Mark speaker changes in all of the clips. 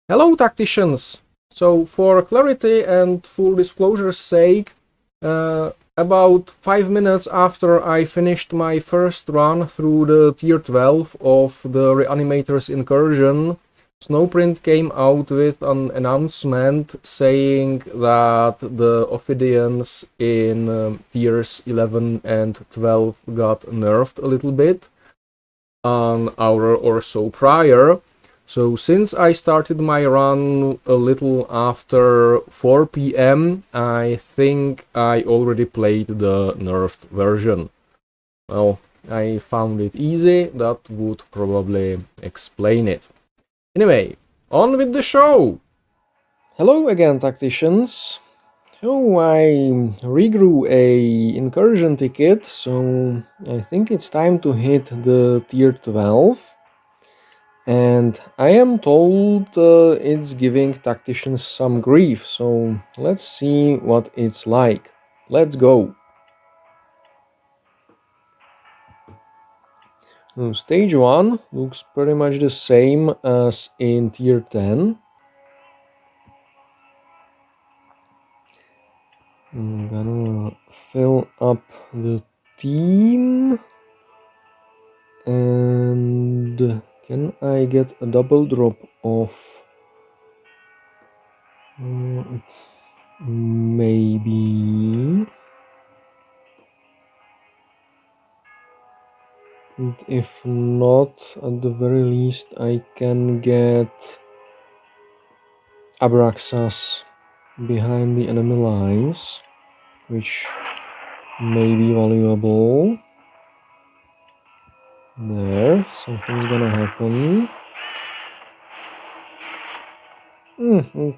Speaker 1: Hello tacticians! So for clarity and full disclosure's sake, about 5 minutes after I finished my first run through the tier 12 of the Reanimator's Incursion, Snowprint came out with an announcement saying that the Ophidians in tiers 11 and 12 got nerfed a little bit an hour or so prior. So since I started my run a little after 4 p.m, I think I already played the nerfed version. Well, I found it easy, that would probably explain it. Anyway, on with the show! Hello again, tacticians. So I regrew a incursion ticket, so I think it's time to hit the tier 12. And I am told it's giving tacticians some grief, so let's see what it's like. Let's go! So stage 1 looks pretty much the same as in tier 10. I'm gonna fill up the team. And can I get a double drop of maybe? And if not, at the very least I can get Abraxas behind the enemy lines, which may be valuable. There, something's gonna happen. It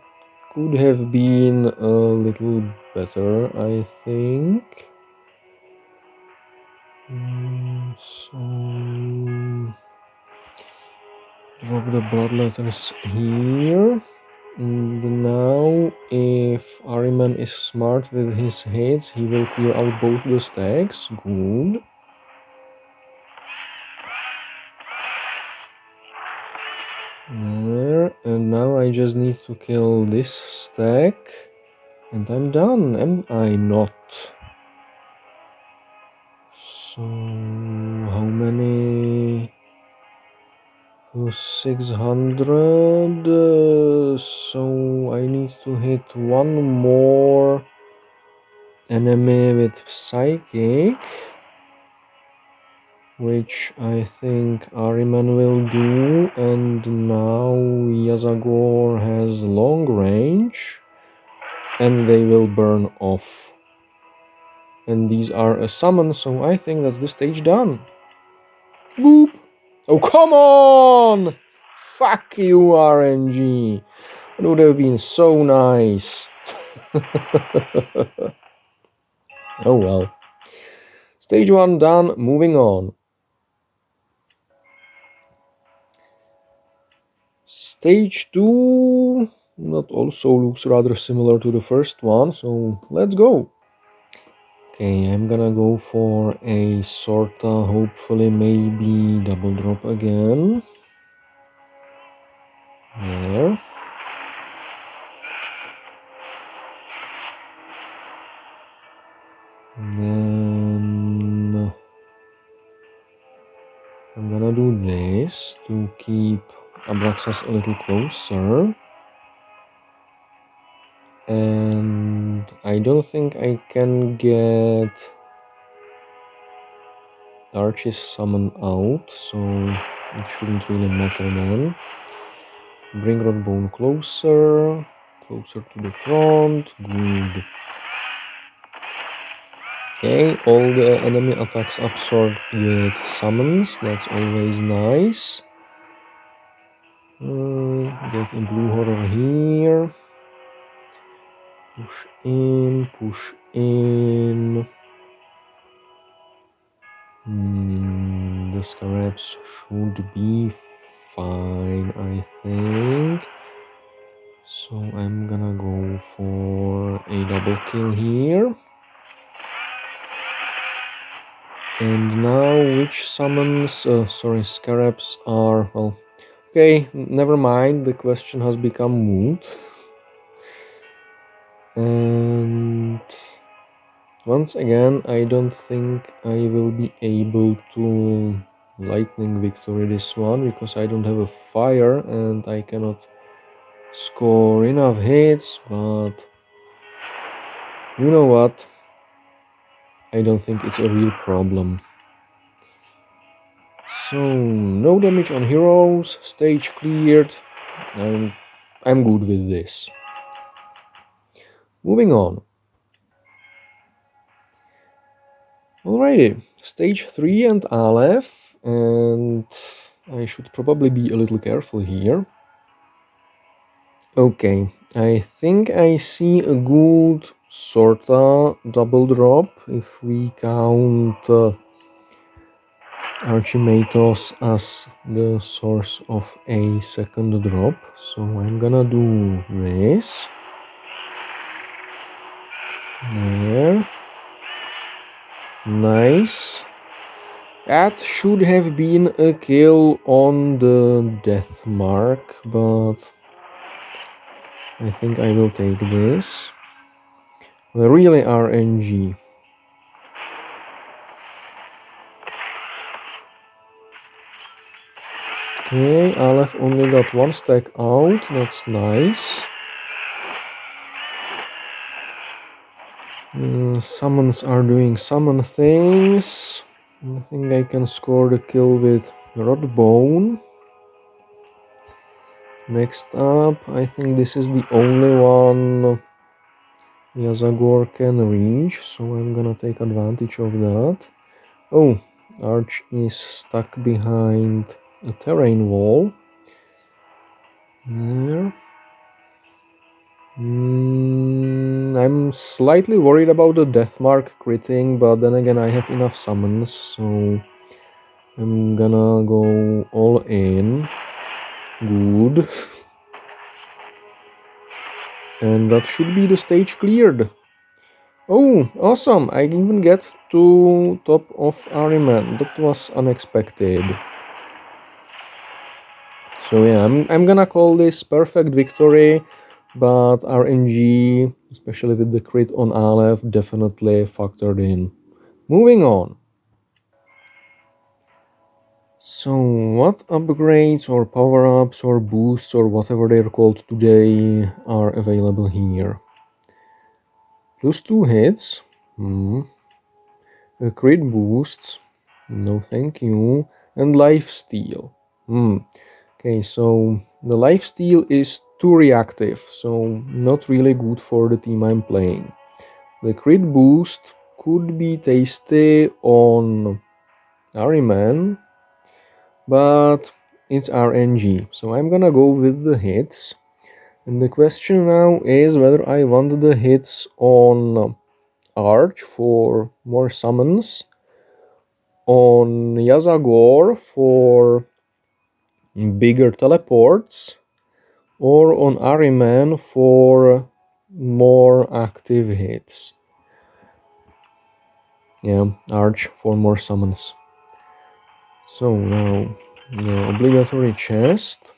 Speaker 1: could have been a little better, I think. So drop the bloodletters here. And now if Ahriman is smart with his hits, he will clear out both the stacks. Good. There, and now I just need to kill this stack and I'm done, am I not? So how many? 600, so I need to hit one more enemy with Psychic, which I think Ahriman will do, and now Yazagor has long range, and they will burn off. And these are a summon, so I think that's the stage done. Boop! Oh, come on! Fuck you, RNG! It would have been so nice. Oh well. Stage 1 done, moving on. Stage 2 that also looks rather similar to the first one, so let's go. Okay, I'm gonna go for a sorta, hopefully maybe double drop again. There. Then I'm gonna do this to keep Abraxas a little closer. And I don't think I can get Arch's summon out, so it shouldn't really matter then. Bring Rodbone closer to the front, good. Okay, all the enemy attacks absorbed with summons, that's always nice. Get a blue horror here. Push in. The scarabs should be fine, I think. So I'm gonna go for a double kill here. And now which summons, scarabs are, well, Okay, never mind, the question has become moot. And once again, I don't think I will be able to lightning victory this one, because I don't have a fire and I cannot score enough hits, but you know what? I don't think it's a real problem. So, no damage on heroes, stage cleared, and I'm good with this. Moving on. Alrighty, stage 3 and Aleph, and I should probably be a little careful here. Okay, I think I see a good sorta double drop if we count Archimatos as the source of a second drop. So I'm gonna do this. There. Nice. That should have been a kill on the death mark, but I think I will take this. Really RNG. Okay, Aleph only got one stack out, that's nice. Summons are doing summon things. I think I can score the kill with Rod Bone. Next up, I think this is the only one Yazagor can reach, so I'm gonna take advantage of that. Oh, Arch is stuck behind a terrain wall. There. I'm slightly worried about the Deathmark critting, but then again I have enough summons, so I'm gonna go all in. Good. And that should be the stage cleared. Oh, awesome! I even get to top of Ahriman. That was unexpected. So yeah, I'm gonna call this perfect victory, but RNG, especially with the crit on Aleph, definitely factored in. Moving on. So what upgrades or power-ups or boosts or whatever they're called today are available here? Plus 2 hits. Crit boosts. No thank you. And lifesteal. Okay, so the lifesteal is too reactive, so not really good for the team I'm playing. The crit boost could be tasty on Ahriman, but it's RNG, so I'm gonna go with the hits. And the question now is whether I want the hits on Arch for more summons, on Yazagor for bigger teleports, or on Ahriman for more active hits. Yeah, Arch for more summons. So now the obligatory chest.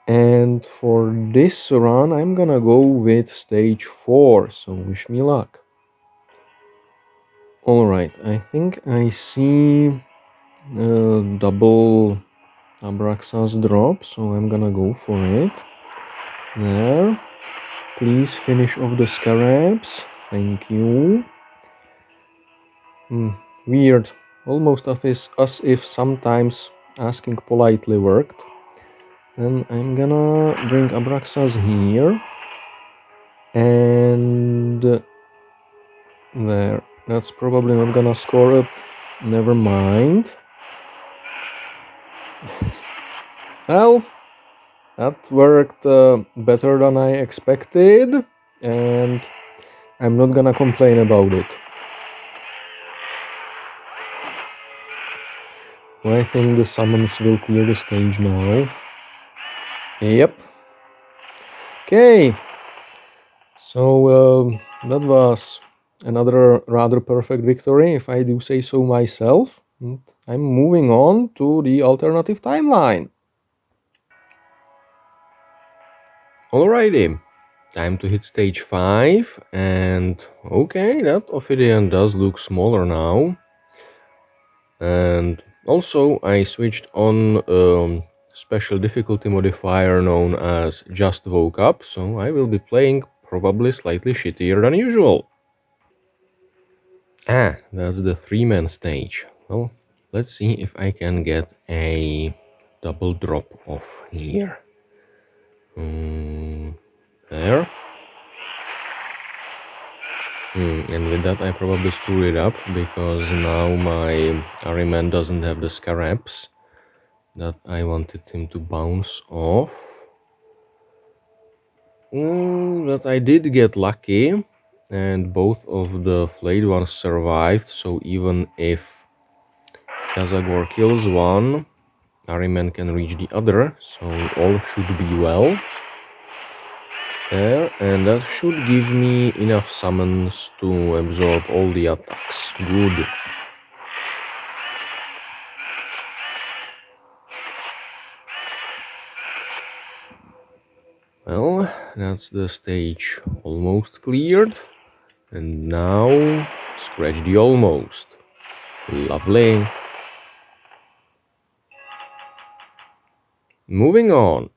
Speaker 1: And for this run I'm gonna go with stage 4, so wish me luck. Alright, I think I see double Abraxas drop, so I'm gonna go for it. There. Please finish off the scarabs. Thank you. Weird. Almost as if sometimes asking politely worked. And I'm gonna bring Abraxas here. And there. That's probably not gonna score up. Never mind. Well, that worked better than I expected, and I'm not gonna complain about it. Well, I think the summons will clear the stage now. Yep. Okay. So that was another rather perfect victory, if I do say so myself. And I'm moving on to the alternative timeline. Alrighty, time to hit stage 5, and okay, that obsidian does look smaller now. And also I switched on special difficulty modifier known as Just Woke Up, so I will be playing probably slightly shittier than usual. Ah, that's the 3-man stage. Well, let's see if I can get a double drop off here. There. And with that I probably screwed it up, because now my Ahriman doesn't have the scarabs that I wanted him to bounce off. But I did get lucky, and both of the flayed ones survived, so even if Yazagor kills one, Ahriman can reach the other, so all should be well. There, and that should give me enough summons to absorb all the attacks. Good. Well, that's the stage almost cleared. And now, scratch the almost. Lovely. Moving on.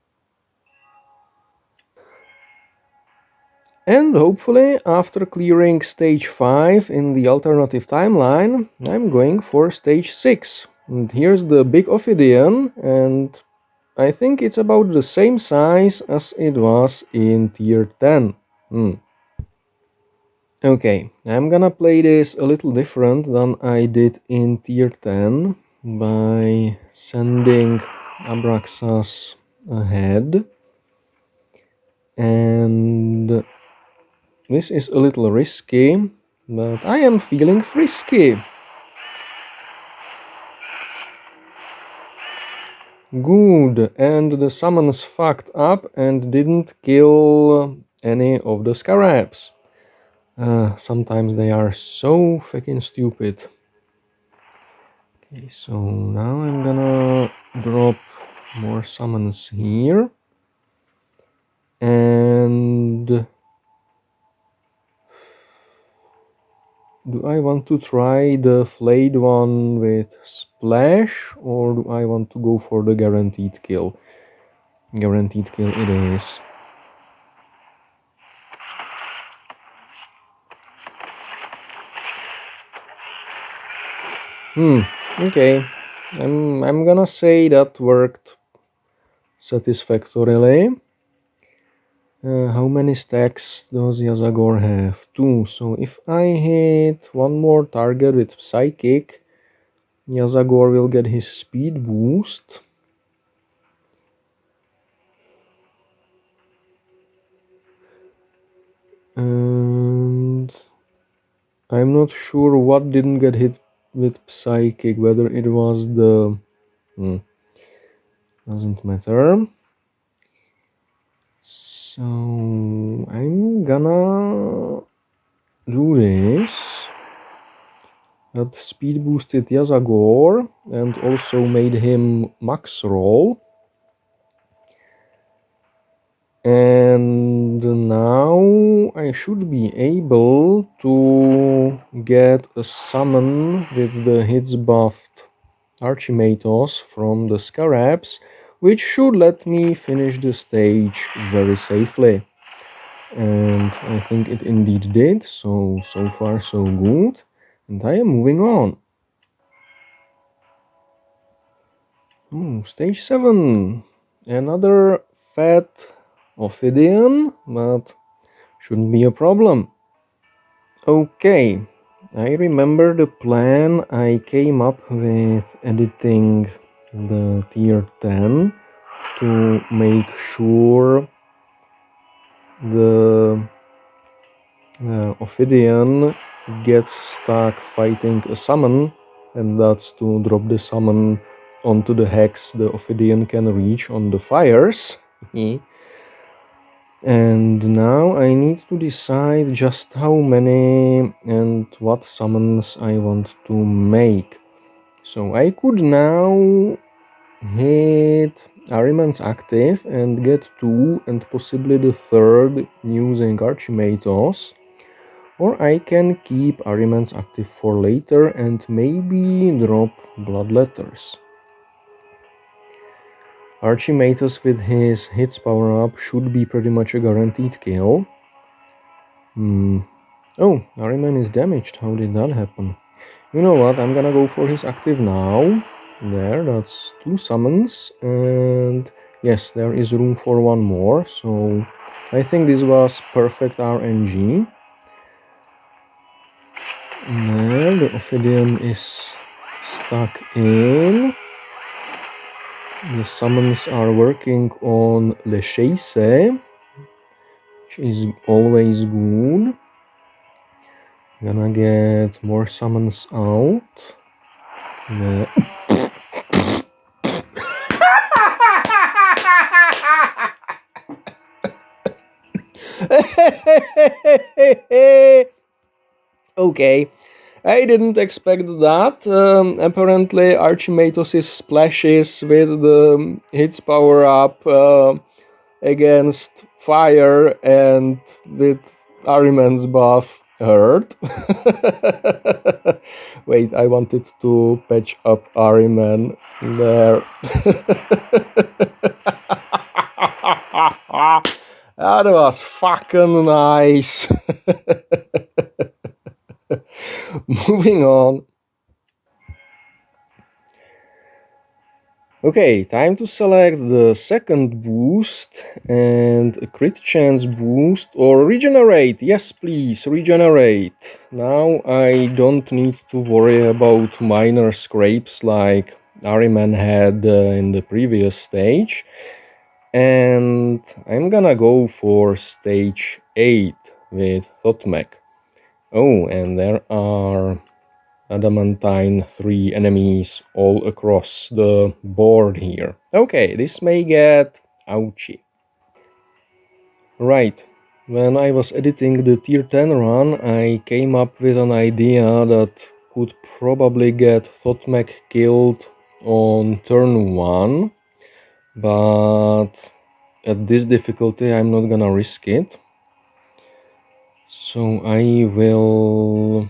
Speaker 1: And hopefully, after clearing stage 5 in the alternative timeline, I'm going for stage 6. And here's the big Ophidian, and I think it's about the same size as it was in tier 10. Okay, I'm gonna play this a little different than I did in tier 10 by sending Abraxas ahead. And this is a little risky, but I am feeling frisky. Good, and the summons fucked up and didn't kill any of the scarabs. Sometimes they are so fucking stupid. Okay, so now I'm gonna drop more summons here. And do I want to try the flayed one with splash, or do I want to go for the guaranteed kill? Guaranteed kill it is. Okay. I'm gonna say that worked satisfactorily. How many stacks does Yazagor have? 2. So if I hit one more target with Psychic, Yazagor will get his speed boost. And I'm not sure what didn't get hit with Psychic, whether it was the... doesn't matter. So I'm gonna do this. That speed boosted Yazagor and also made him max roll. And now I should be able to get a summon with the hits buffed Archimatos from the Scarabs, which should let me finish the stage very safely. And I think it indeed did, so far so good. And I am moving on. Stage 7. Another fat Ophidian, but shouldn't be a problem. Okay, I remember the plan I came up with editing the tier 10 to make sure the Ophidian gets stuck fighting a summon, and that's to drop the summon onto the hex the Ophidian can reach on the fires. And now I need to decide just how many and what summons I want to make. So I could now hit Ahriman's active and get 2 and possibly the 3rd using Archimatos. Or I can keep Ahriman's active for later and maybe drop Bloodletters. Archimatos with his hits power up should be pretty much a guaranteed kill. Oh, Ahriman is damaged. How did that happen? You know what, I'm gonna go for his active now. There, that's 2 summons, and yes, there is room for 1 more, so I think this was perfect RNG. There, the Ophidian is stuck in. The summons are working on Le Chase, which is always good. Gonna get more summons out. There. Okay, I didn't expect that. Apparently Archimatos' splashes with the hits power up against fire and with Ahriman's buff hurt. Wait, I wanted to patch up Ahriman there. That was fucking nice. Moving on. Okay, time to select the second boost and a crit chance boost or regenerate. Yes, please, regenerate. Now I don't need to worry about minor scrapes like Ahriman had in the previous stage. And I'm gonna go for stage 8 with Thotmek. Oh, and there are adamantine 3 enemies all across the board here. Okay, this may get ouchy. Right, when I was editing the tier 10 run, I came up with an idea that could probably get Thotmek killed on turn 1, but at this difficulty I'm not gonna risk it. So I will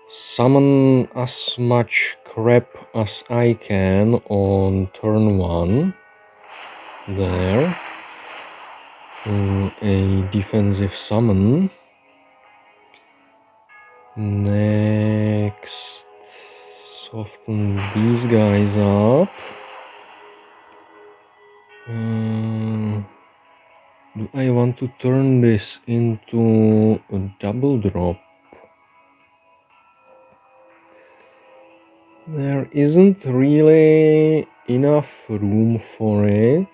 Speaker 1: summon as much crap as I can on turn 1. There. A defensive summon. Next, soften these guys up. Do I want to turn this into a double drop? There isn't really enough room for it,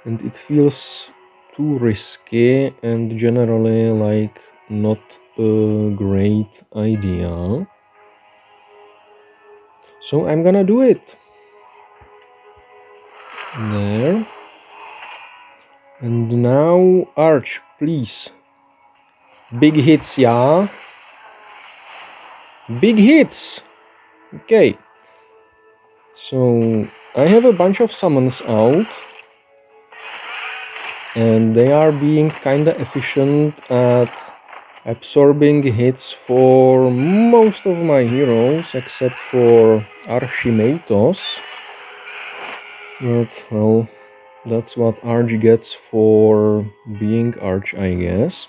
Speaker 1: and it feels too risky and generally like not a great idea. So I'm gonna do it. There. And now Arch, please. Big hits, yeah? Big hits! Okay. So I have a bunch of summons out. And they are being kinda efficient at absorbing hits for most of my heroes, except for Archimatos. But, well, that's what Arch gets for being Arch, I guess.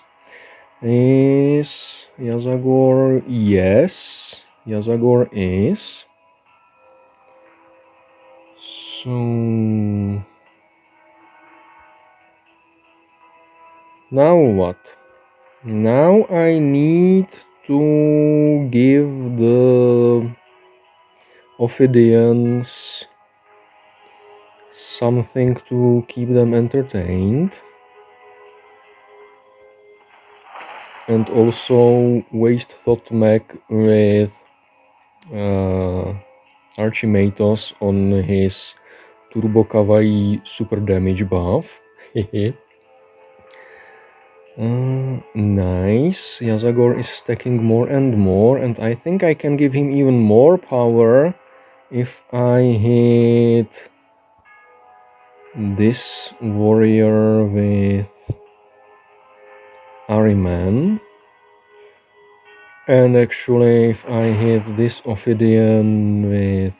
Speaker 1: Is Yazagor? Yes, Yazagor is. So now what? Now I need to give the Ophidians something to keep them entertained. And also waste Thotmek with Archimatos on his Turbo Kawaii super damage buff.
Speaker 2: Nice. Yazagor is stacking more and more, and I think I can give him even more power if I hit this warrior with Ahriman. And actually, if I hit this Ophidian with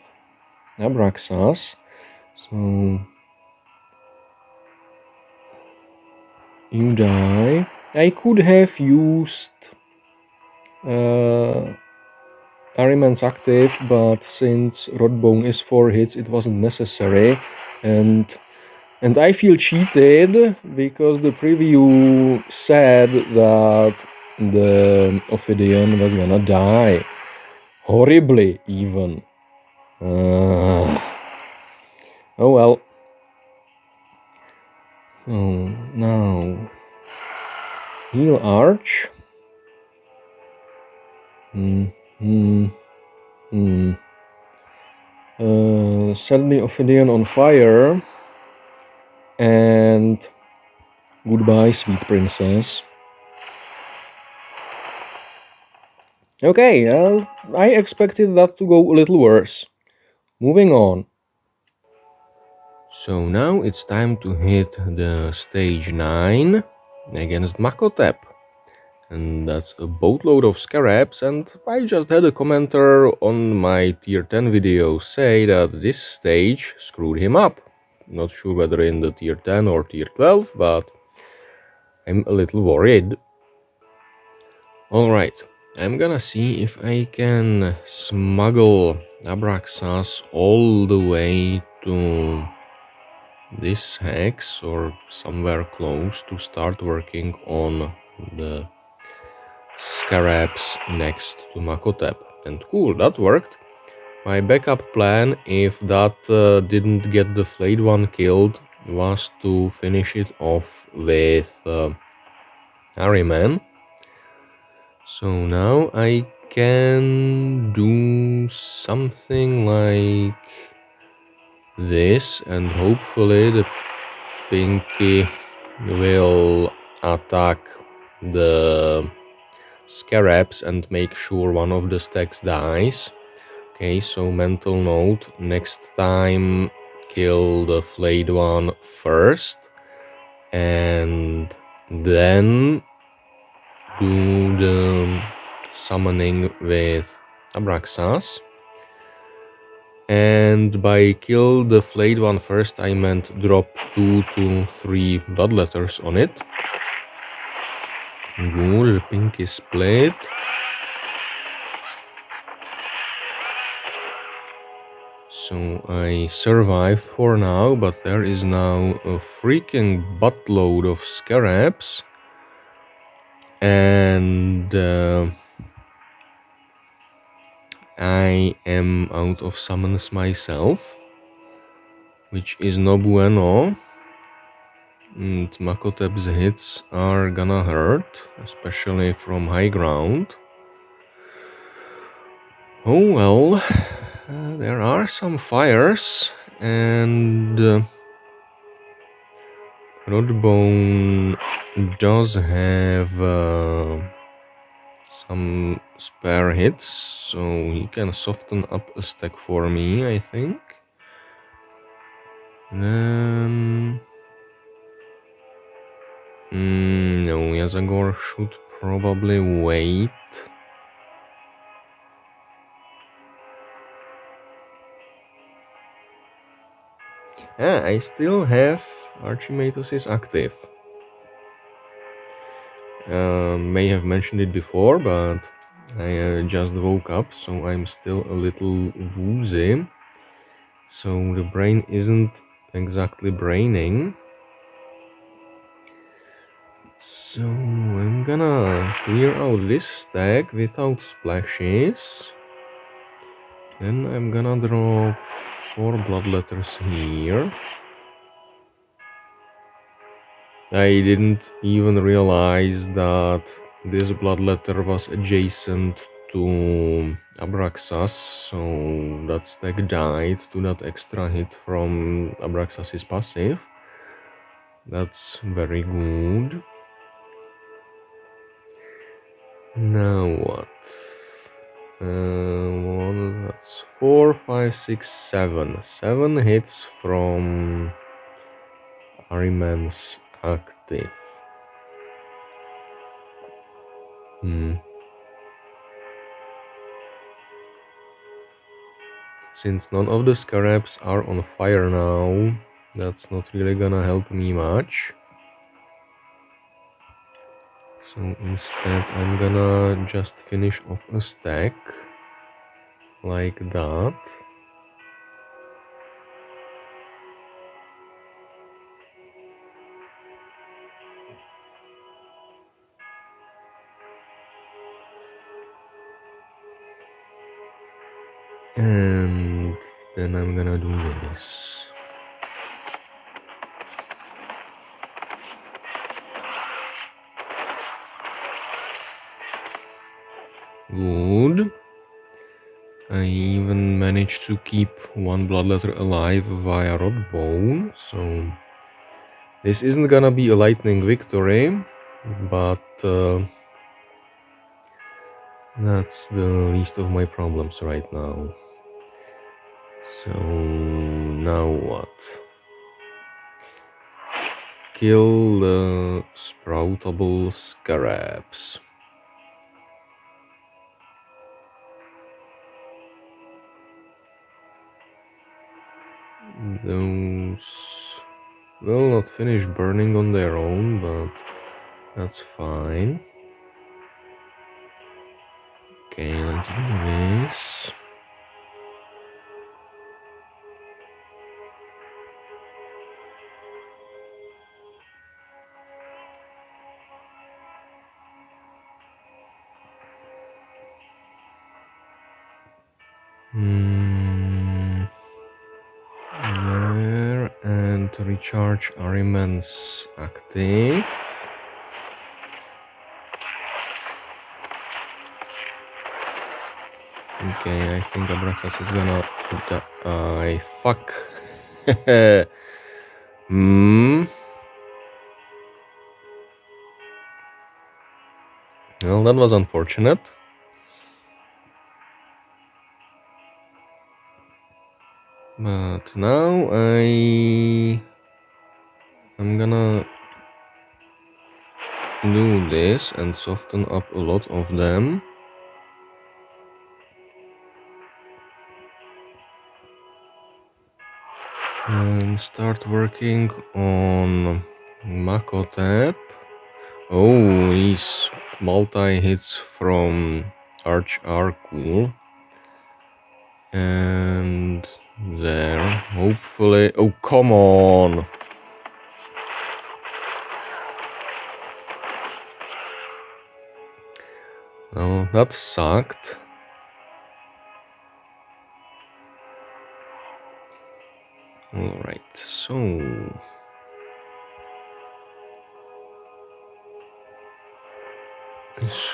Speaker 2: Abraxas, so you die. I could have used Ahriman's active, but since Rodbone is 4 hits, it wasn't necessary, and I feel cheated because the preview said that the Ophidian was gonna die. Horribly, even. Oh well. So now heal Arch. Set the Ophidian on fire. And goodbye, sweet princess. Okay, I expected that to go a little worse. Moving on. So now it's time to hit the stage 9 against Makhotep. And that's a boatload of scarabs, and I just had a commenter on my tier 10 video say that this stage screwed him up. Not sure whether in the tier 10 or tier 12, but I'm a little worried. Alright, I'm gonna see if I can smuggle Abraxas all the way to this hex or somewhere close to start working on the scarabs next to Makhotep. And cool, that worked. My backup plan, if that didn't get the flayed one killed, was to finish it off with Ahriman. So now I can do something like this, and hopefully the Pinky will attack the scarabs and make sure one of the stacks dies. Okay, so mental note, next time kill the flayed one first and then do the summoning with Abraxas. And by kill the flayed one first, I meant drop 2 to 3 blood letters on it. Good, the pink is split. So I survived for now, but there is now a freaking buttload of scarabs. And I am out of summons myself, which is no bueno. And Makhotep's hits are gonna hurt, especially from high ground. Oh well, there are some fires, and Rodbone does have some spare hits, so he can soften up a stack for me, I think. Then... no, Yazagor should probably wait. I still have Archimatosis active. May have mentioned it before, but I just woke up, so I'm still a little woozy. So the brain isn't exactly braining. So I'm gonna clear out this stack without splashes. Then I'm gonna draw 4 blood letters here. I didn't even realize that this blood letter was adjacent to Abraxas, so that stack died to that extra hit from Abraxas's passive. That's very good. Now what? That's 4, 5, 6, 7. 7 hits from Ahriman's active. Since none of the scarabs are on fire now, that's not really gonna help me much. So instead I'm gonna just finish off a stack like that. And then I'm gonna do this. Good. I even managed to keep one bloodletter alive via Rodbone, so this isn't gonna be a lightning victory, but that's the least of my problems right now. So now what? Kill the sproutable scarabs. Those will not finish burning on their own, but that's fine. Okay, let's do this. There, and recharge Ahriman's active. Okay, I think Abraxas is gonna die. Fuck. Well, that was unfortunate. But now I'm gonna do this and soften up a lot of them. And start working on Makhotep. Oh, these multi-hits from Arch are cool. And there, hopefully... Oh, come on! Oh, that sucked. Alright, so... this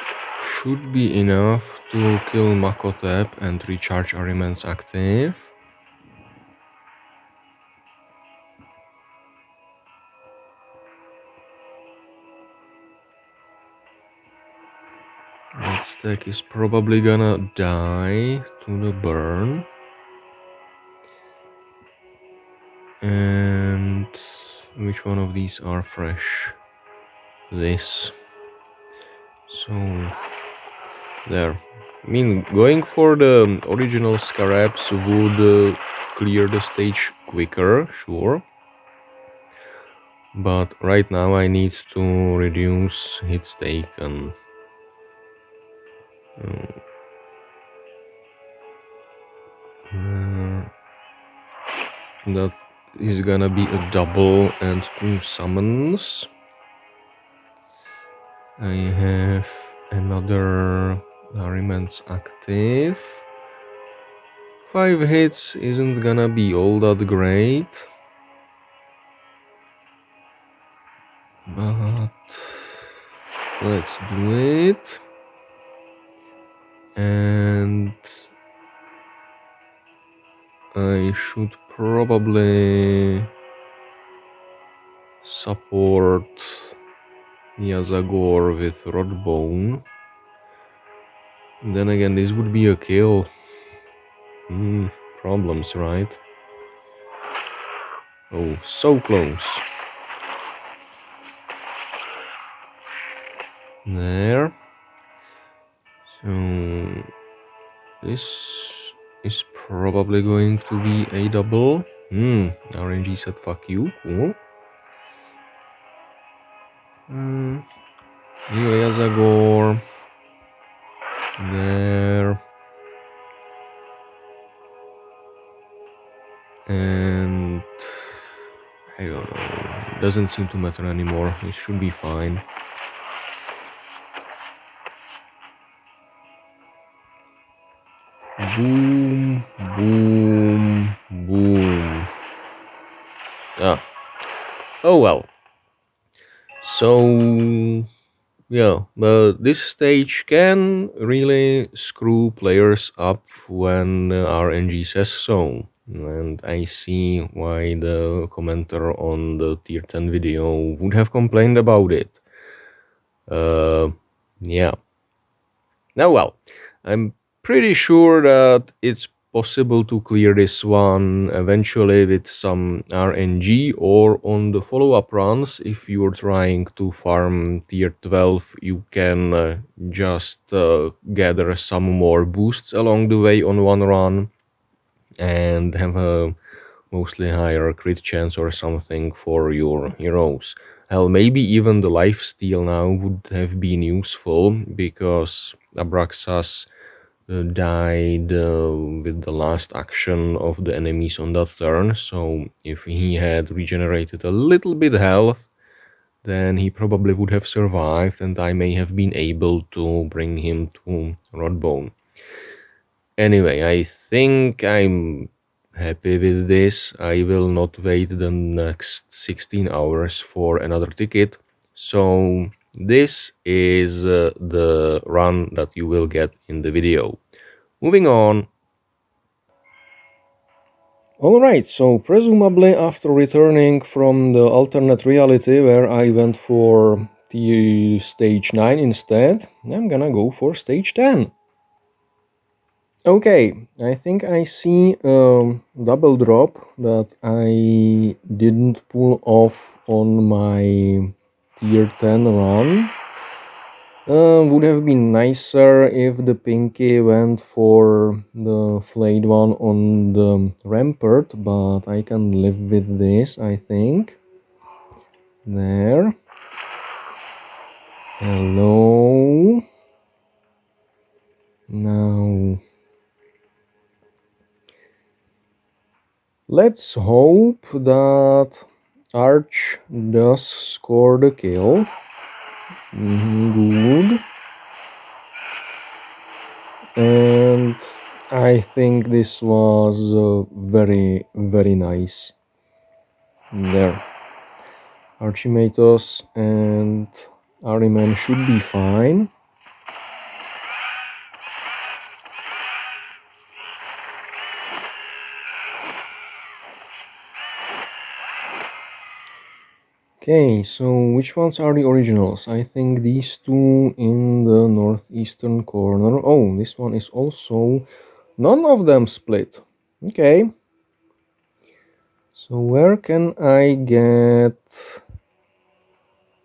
Speaker 2: should be enough to kill Makhotep and recharge Ahriman's active. That stack is probably gonna die to the burn. And which one of these are fresh? This. So there. I mean, going for the original scarabs would clear the stage quicker, sure. But right now I need to reduce hits taken. That is gonna be a double and 2 summons. I have another Ahriman's active. 5 hits isn't gonna be all that great. But let's do it. And I should probably support Yazagor with Rodbone. Then again, this would be a kill. Problems, right? Oh, so close. There. So this is probably going to be a double. RNG said fuck you. Cool. Iliasagor. There. And I don't know. Doesn't seem to matter anymore. It should be fine. Boom, boom, boom. Ah. Oh well. So yeah, but this stage can really screw players up when RNG says so. And I see why the commenter on the tier 10 video would have complained about it. Yeah. Now, well, I'm pretty sure that it's possible to clear this one eventually with some RNG or on the follow-up runs. If you're trying to farm tier 12, you can just gather some more boosts along the way on one run and have a mostly higher crit chance or something for your heroes. Hell, maybe even the lifesteal now would have been useful, because Abraxas died with the last action of the enemies on that turn, so if he had regenerated a little bit health, then he probably would have survived and I may have been able to bring him to Rodbone. Anyway, I think I'm happy with this. I will not wait the next 16 hours for another ticket. So this is the run that you will get in the video. Moving on. Alright, so presumably after returning from the alternate reality where I went for the stage 9 instead, I'm gonna go for stage 10. Okay, I think I see a double drop that I didn't pull off on my tier 10 run. Would have been nicer if the pinky went for the flayed one on the rampart, but I can live with this, I think. There. Hello. Now let's hope that Arch does score the kill. Good. And I think this was very, very nice. There. Archimatos and Ariman should be fine. Okay, so which ones are the originals? I think these two in the northeastern corner. Oh, this one is also... None of them split. Okay. So where can I get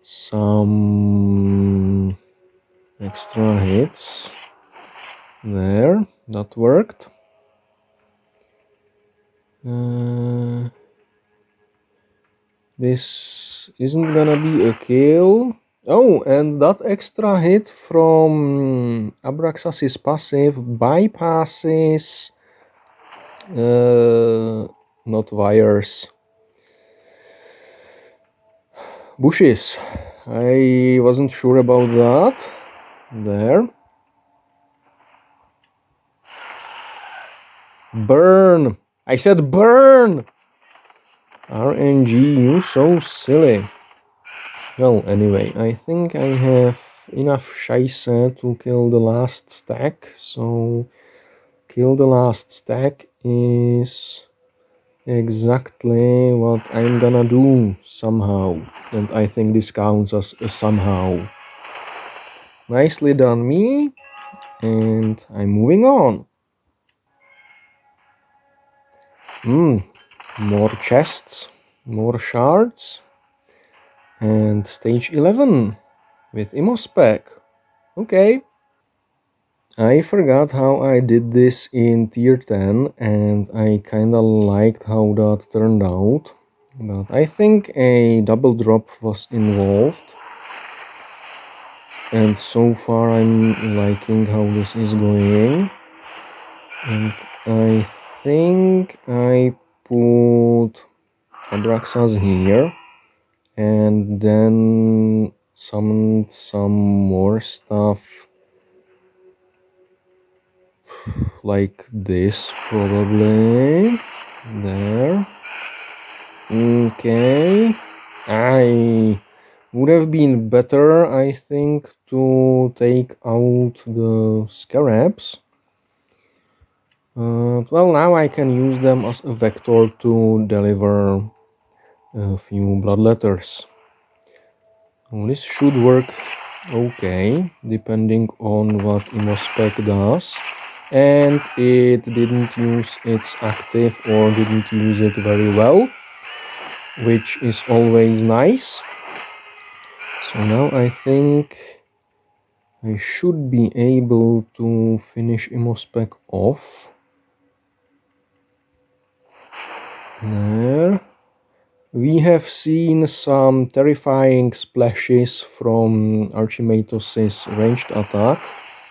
Speaker 2: some extra hits? There, that worked. This isn't gonna be a kill. Oh, and that extra hit from Abraxas's passive bypasses not wires, bushes. I wasn't sure about that. There. Burn! I said burn! RNG, you so silly. Well, anyway, I think I have enough scheisse to kill the last stack, so kill the last stack is exactly what I'm gonna do somehow, and I think this counts as a somehow. Nicely done, me. and I'm moving on. More chests, more shards, and stage 11 with Imospekh. Okay. I forgot how I did this in tier 10 and I kinda liked how that turned out. But I think a double drop was involved. And so far I'm liking how this is going. And I think I put Abraxas here and then summoned some more stuff like this probably. There. Okay. I would have been better, I think, to take out the scarabs. Well, now I can use them as a vector to deliver a few blood letters. This should work okay, depending on what Imospekh does. And it didn't use its active or didn't use it very well, which is always nice. So now I think I should be able to finish Imospekh off. There. We have seen some terrifying splashes from Archimatos's ranged attack,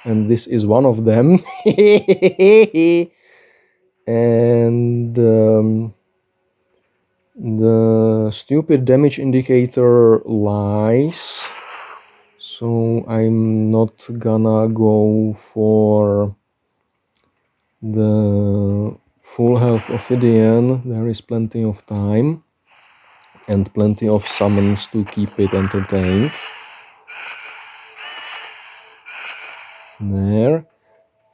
Speaker 2: and this is one of them. And the stupid damage indicator lies, so I'm not gonna go for the full health Ophidian. There is plenty of time and plenty of summons to keep it entertained. There.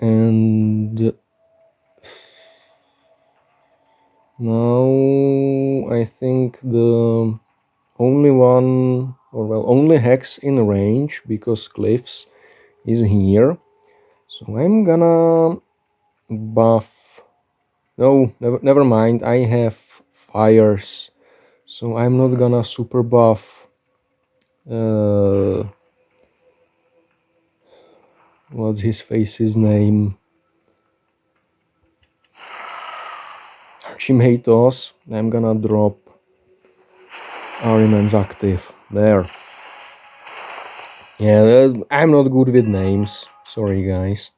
Speaker 2: And now I think the only one, or well, only hex in range, because Cliffs is here. So I'm gonna buff. No, never mind. I have fires, so I'm not gonna super buff. What's his face's name? Archimatos. I'm gonna drop Ahriman's active. There. Yeah, I'm not good with names. Sorry, guys.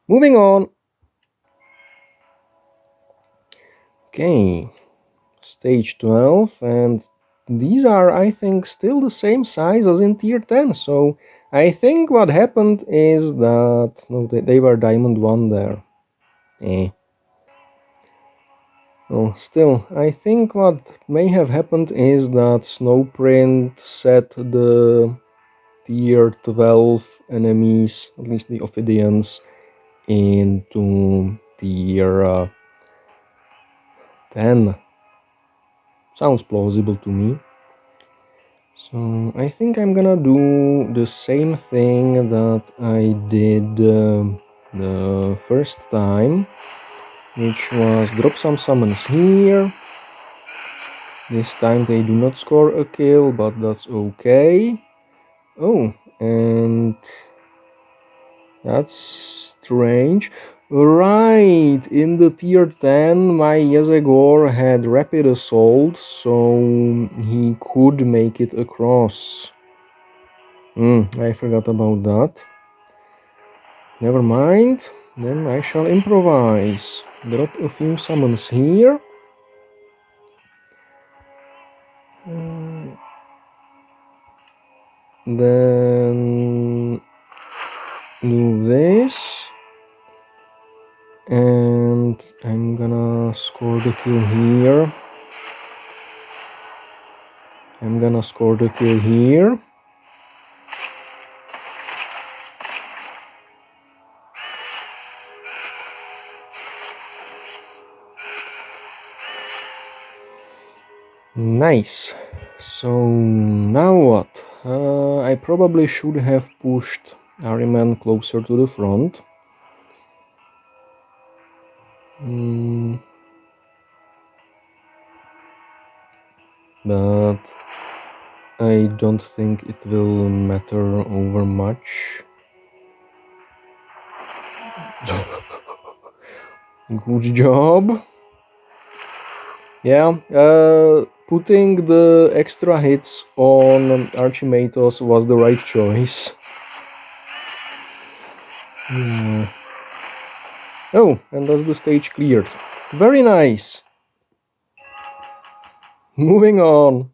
Speaker 2: Moving on. Okay. Stage 12, and these are, I think, still the same size as in tier 10. So I think what happened is that... No, they were Diamond 1 there. Well, still, I think what may have happened is that Snowprint set the tier 12 enemies, at least the Ophidians, into tier 10. Sounds plausible to me. So I think I'm gonna do the same thing that I did the first time, which was drop some summons here. This time they do not score a kill, but that's okay. Oh, and that's strange. Right, in the tier 10 my Yezegor had rapid assault, so he could make it across. I forgot about that. Never mind, then I shall improvise. Drop a few summons here. Then do this. And I'm gonna score the kill here. I'm gonna score the kill here. Nice. So now what? I probably should have pushed Ahriman closer to the front. But I don't think it will matter over much. Good job. Yeah, putting the extra hits on Archimatos was the right choice. Yeah. Oh, and that's the stage cleared. Very nice. Moving on.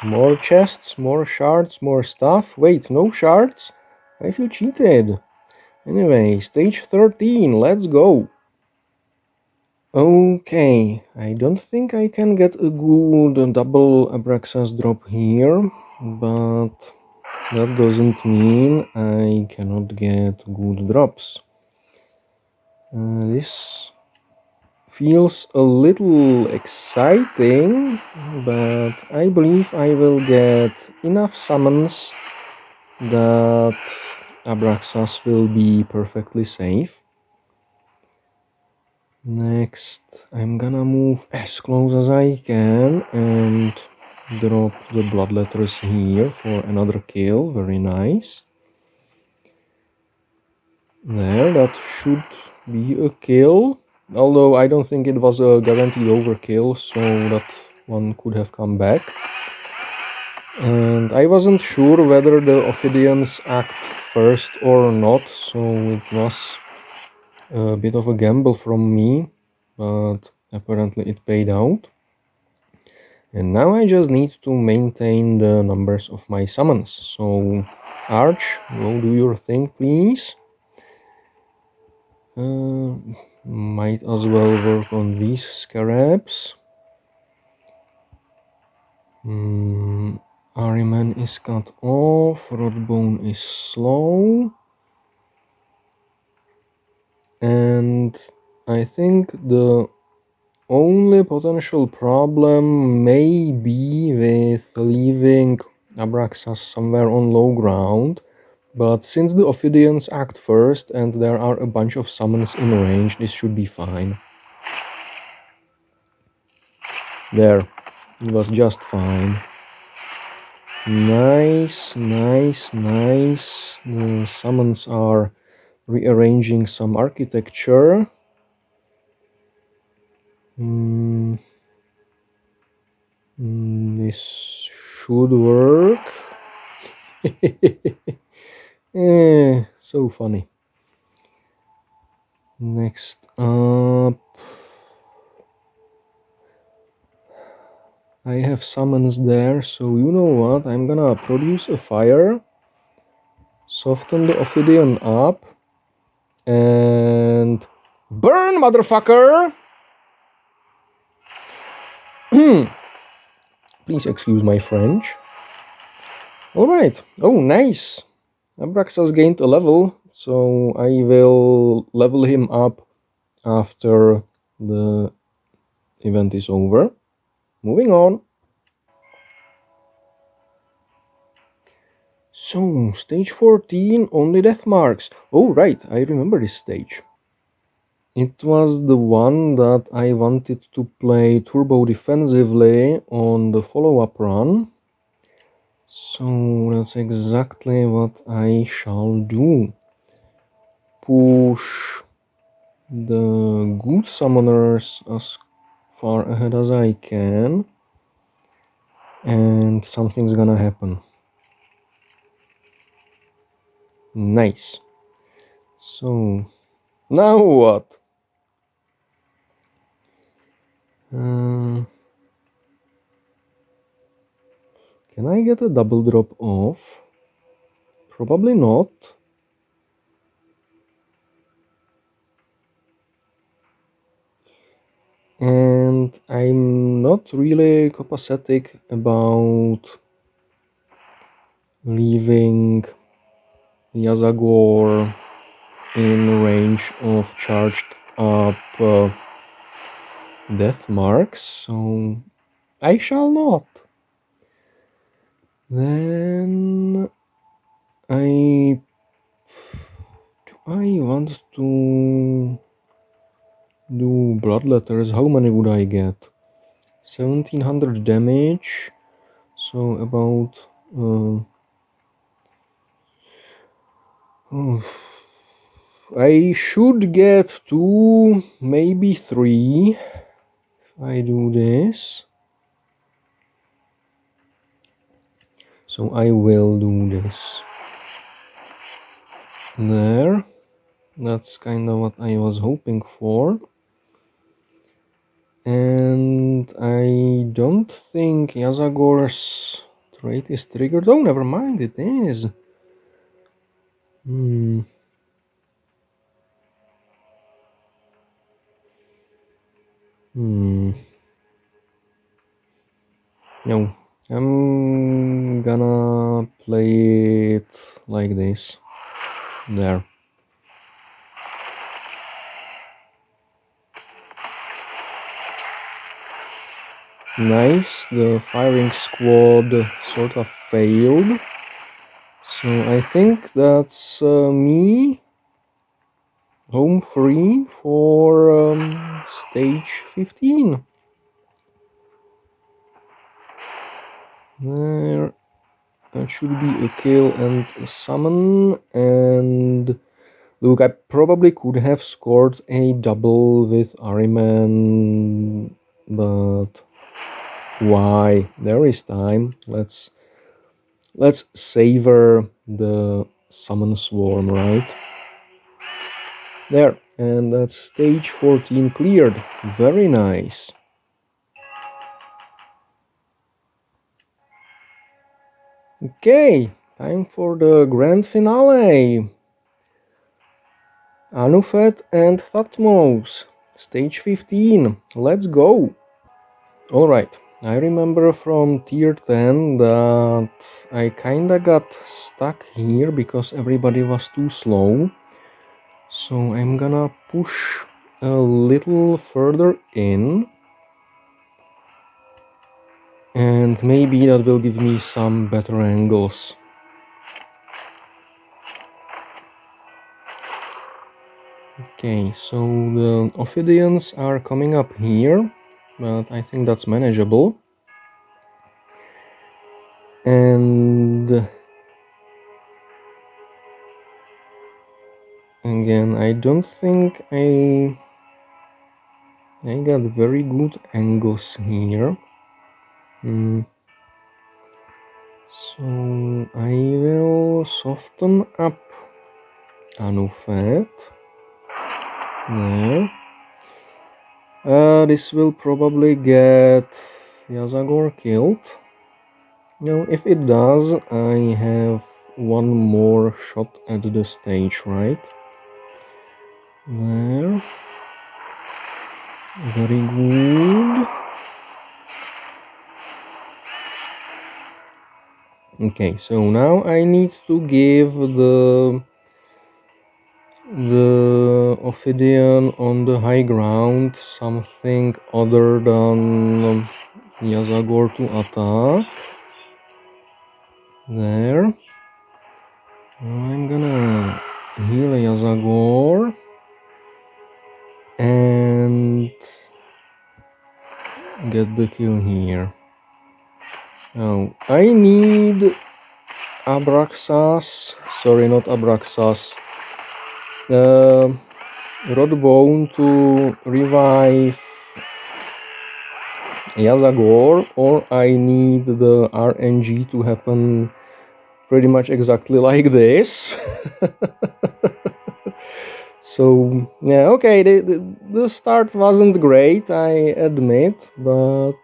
Speaker 2: More chests, more shards, more stuff. Wait, no shards? I feel cheated. Anyway, stage 13, let's go. Okay, I don't think I can get a good double Abraxas drop here, but that doesn't mean I cannot get good drops. This feels a little exciting, but I believe I will get enough summons that Abraxas will be perfectly safe. Next, I'm gonna move as close as I can and drop the bloodletters here for another kill. Very nice. There, that should be a kill. Although I don't think it was a guaranteed overkill, so that one could have come back. And I wasn't sure whether the Ophidians act first or not, so it was a bit of a gamble from me, but apparently it paid out. And now I just need to maintain the numbers of my summons. So, Arch, go do your thing, please. Might as well work on these scarabs. Ahriman is cut off, Rodbone is slow. And I think the only potential problem may be with leaving Abraxas somewhere on low ground, but since the Ophidians act first and there are a bunch of summons in range, this should be fine. There, it was just fine. Nice, nice, nice. The summons are rearranging some architecture. This should work. So funny. Next up, I have summons there, so you know what, I'm gonna produce a fire, soften the Ophidian up, and burn, motherfucker! Please excuse my French. Alright, oh nice! Abraxas gained a level, so I will level him up after the event is over. Moving on. So, stage 14, only death marks. Oh right, I remember this stage. It was the one that I wanted to play turbo defensively on the follow-up run. So that's exactly what I shall do. Push the good summoners as far ahead as I can, and something's gonna happen. Nice. So, now what? Can I get a double drop off? Probably not. And I'm not really copacetic about leaving Yazagor in range of charged up death marks, so I shall not. Then I want to do bloodletters. How many would I get? 1700 damage, so about I should get 2, maybe 3 if I do this. So I will do this. There. That's kind of what I was hoping for. And I don't think Yazagor's trait is triggered. Oh, never mind, it is. No, I'm gonna play it like this. There. Nice, the firing squad sort of failed. So I think that's me home free for stage 15. There, that should be a kill and a summon, and look, I probably could have scored a double with Ahriman, but why? There is time. Let's savor the summon swarm, right? There, and that's stage 14 cleared. Very nice. Okay, time for the grand finale. Anuphet and Thutmose, stage 15. Let's go. Alright, I remember from tier 10 that I kinda got stuck here because everybody was too slow. So I'm gonna push a little further in. And maybe that will give me some better angles. Okay, so the Ophidians are coming up here, but I think that's manageable. And again, I don't think I got very good angles here. So I will soften up Anuphet. There. This will probably get Yazagor killed. Now, if it does, I have one more shot at the stage, right? There. Very good. Okay, so now I need to give the Ophidian on the high ground something other than Yazagor to attack. There. Now I'm gonna heal Yazagor and get the kill here. Now I need Abraxas, sorry, not Abraxas, Rodbone to revive Yazagor, or I need the RNG to happen pretty much exactly like this. So yeah, okay, the start wasn't great, I admit, but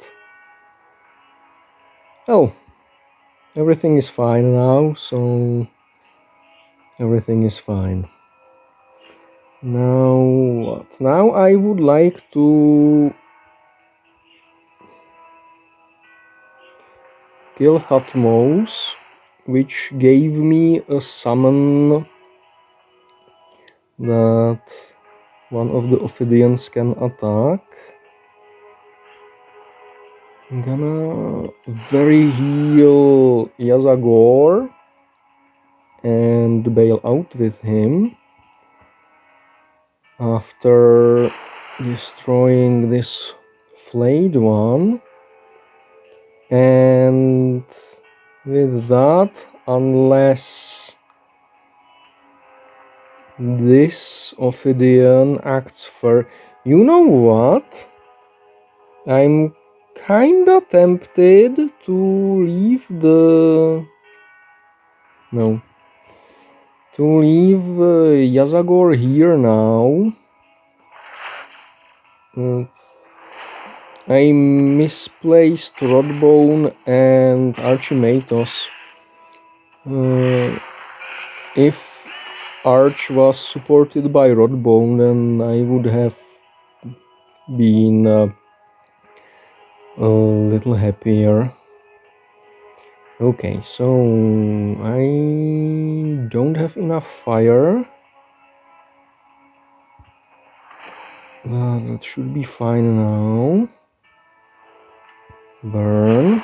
Speaker 2: well, everything is fine now, so everything is fine. Now what? Now I would like to kill Thutmose, which gave me a summon that one of the Ophidians can attack. I'm gonna very heal Yazagor and bail out with him after destroying this flayed one. And with that, unless this Ophidian acts for... You know what? I'm kinda tempted to leave the... No. To leave Yazagor here now. I misplaced Rodbone and Archimatos. If Arch was supported by Rodbone, then I would have been a little happier. Okay, so I don't have enough fire. That should be fine now. Burn.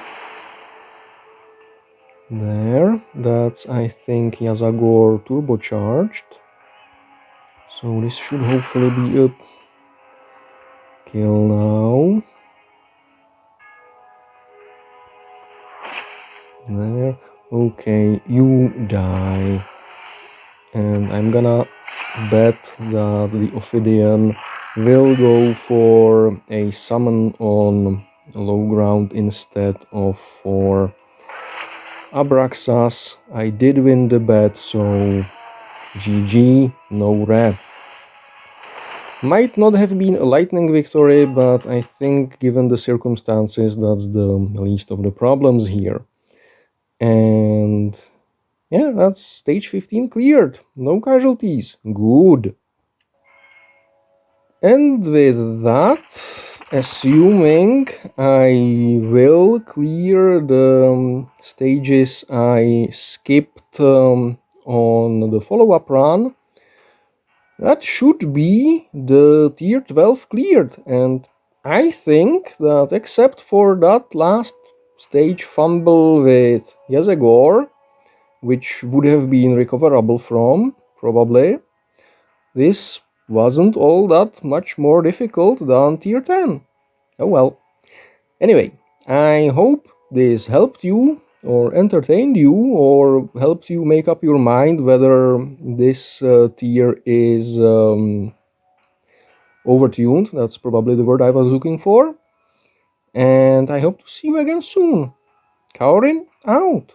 Speaker 2: There. That's, I think, Yazagor turbocharged. So this should hopefully be a kill now. There. Okay, you die. And I'm gonna bet that the Ophidian will go for a summon on low ground instead of for Abraxas. I did win the bet, so GG, no red. Might not have been a lightning victory, but I think given the circumstances, that's the least of the problems here. And yeah, that's stage 15 cleared. No casualties. Good. And with that, assuming I will clear the stages I skipped on the follow-up run, that should be the tier 12 cleared. And I think that except for that last stage fumble with Yazagor, which would have been recoverable from, probably, this wasn't all that much more difficult than tier 10. Oh well. Anyway, I hope this helped you, or entertained you, or helped you make up your mind whether this tier is overtuned. That's probably the word I was looking for. And I hope to see you again soon. Kaurin out.